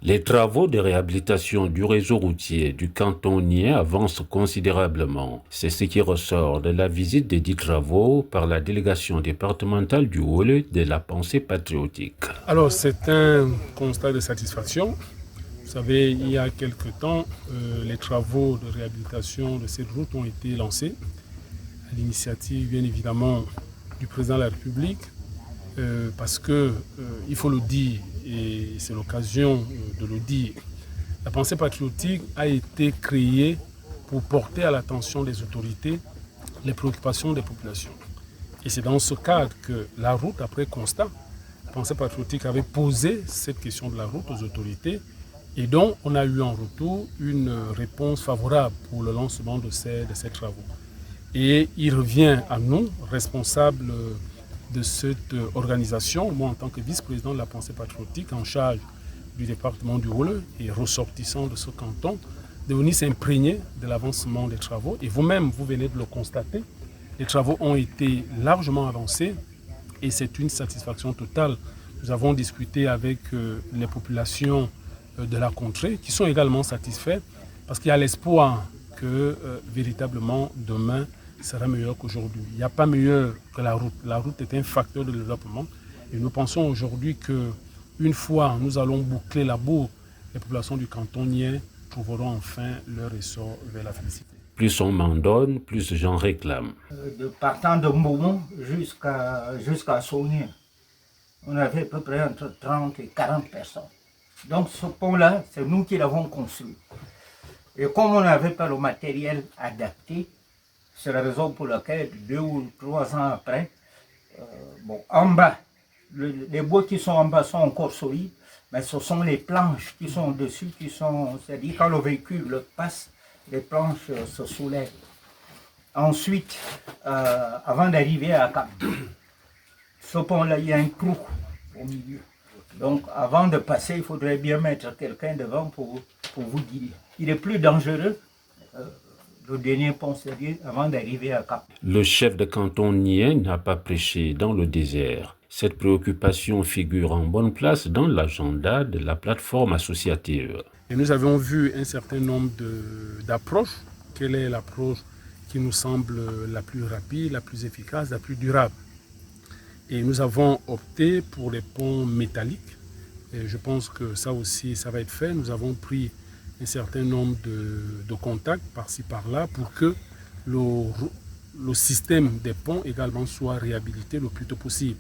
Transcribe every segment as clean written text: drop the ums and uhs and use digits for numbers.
Les travaux de réhabilitation du réseau routier du canton Niais avancent considérablement. C'est ce qui ressort de la visite des 10 travaux par la délégation départementale du Haut-Leu de la pensée patriotique. Alors, c'est un constat de satisfaction. Vous savez, il y a quelque temps, les travaux de réhabilitation de cette route ont été lancés à l'initiative, bien évidemment, du président de la République, parce que, il faut le dire, et c'est l'occasion de le dire, la pensée patriotique a été créée pour porter à l'attention des autorités les préoccupations des populations. Et c'est dans ce cadre que la route, après constat, la pensée patriotique avait posé cette question de la route aux autorités et donc on a eu en retour une réponse favorable pour le lancement de ces travaux. Et il revient à nous, responsables de cette organisation, moi en tant que vice-président de la pensée patriotique en charge du département du Haut-Leu et ressortissant de ce canton, de venir s'imprégner de l'avancement des travaux. Et vous-même, vous venez de le constater, les travaux ont été largement avancés et c'est une satisfaction totale. Nous avons discuté avec les populations de la contrée qui sont également satisfaits parce qu'il y a l'espoir que véritablement demain sera meilleur qu'aujourd'hui. Il n'y a pas meilleur que la route. La route est un facteur de développement et nous pensons aujourd'hui qu'une fois nous allons boucler la boucle, les populations du canton Niais trouveront enfin leur essor vers la félicité. Plus on m'en donne, plus j'en réclame. Partant de Beaumont jusqu'à Saunier, on avait à peu près entre 30 et 40 personnes. Donc ce pont-là, c'est nous qui l'avons construit. Et comme on n'avait pas le matériel adapté, c'est la raison pour laquelle 2 ou 3 ans après, en bas, les bois qui sont en bas sont encore solides, mais ce sont les planches qui sont dessus, c'est-à-dire quand le véhicule passe, les planches se soulèvent. Ensuite, avant d'arriver à Cap, ce pont-là, il y a un trou au milieu. Donc avant de passer, il faudrait bien mettre quelqu'un devant pour vous guider. Il est plus dangereux le dernier pont, c'est-à-dire avant d'arriver à Cap. Le chef de canton Niais n'a pas prêché dans le désert. Cette préoccupation figure en bonne place dans l'agenda de la plateforme associative. Et nous avons vu un certain nombre d'approches. Quelle est l'approche qui nous semble la plus rapide, la plus efficace, la plus durable? Et nous avons opté pour les ponts métalliques. Et je pense que ça aussi, ça va être fait. Nous avons pris un certain nombre de contacts par-ci, par-là pour que le système des ponts également soit réhabilité le plus tôt possible.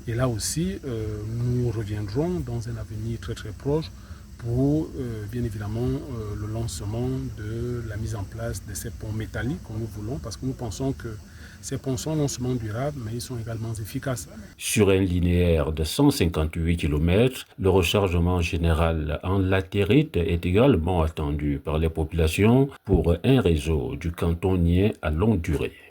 Et là aussi, nous reviendrons dans un avenir très très proche pour bien évidemment le lancement de la mise en place de ces ponts métalliques que nous voulons, parce que nous pensons que ces ponts sont non seulement durables, mais ils sont également efficaces. Sur un linéaire de 158 km, le rechargement général en latérite est également attendu par les populations pour un réseau du canton Niais à longue durée.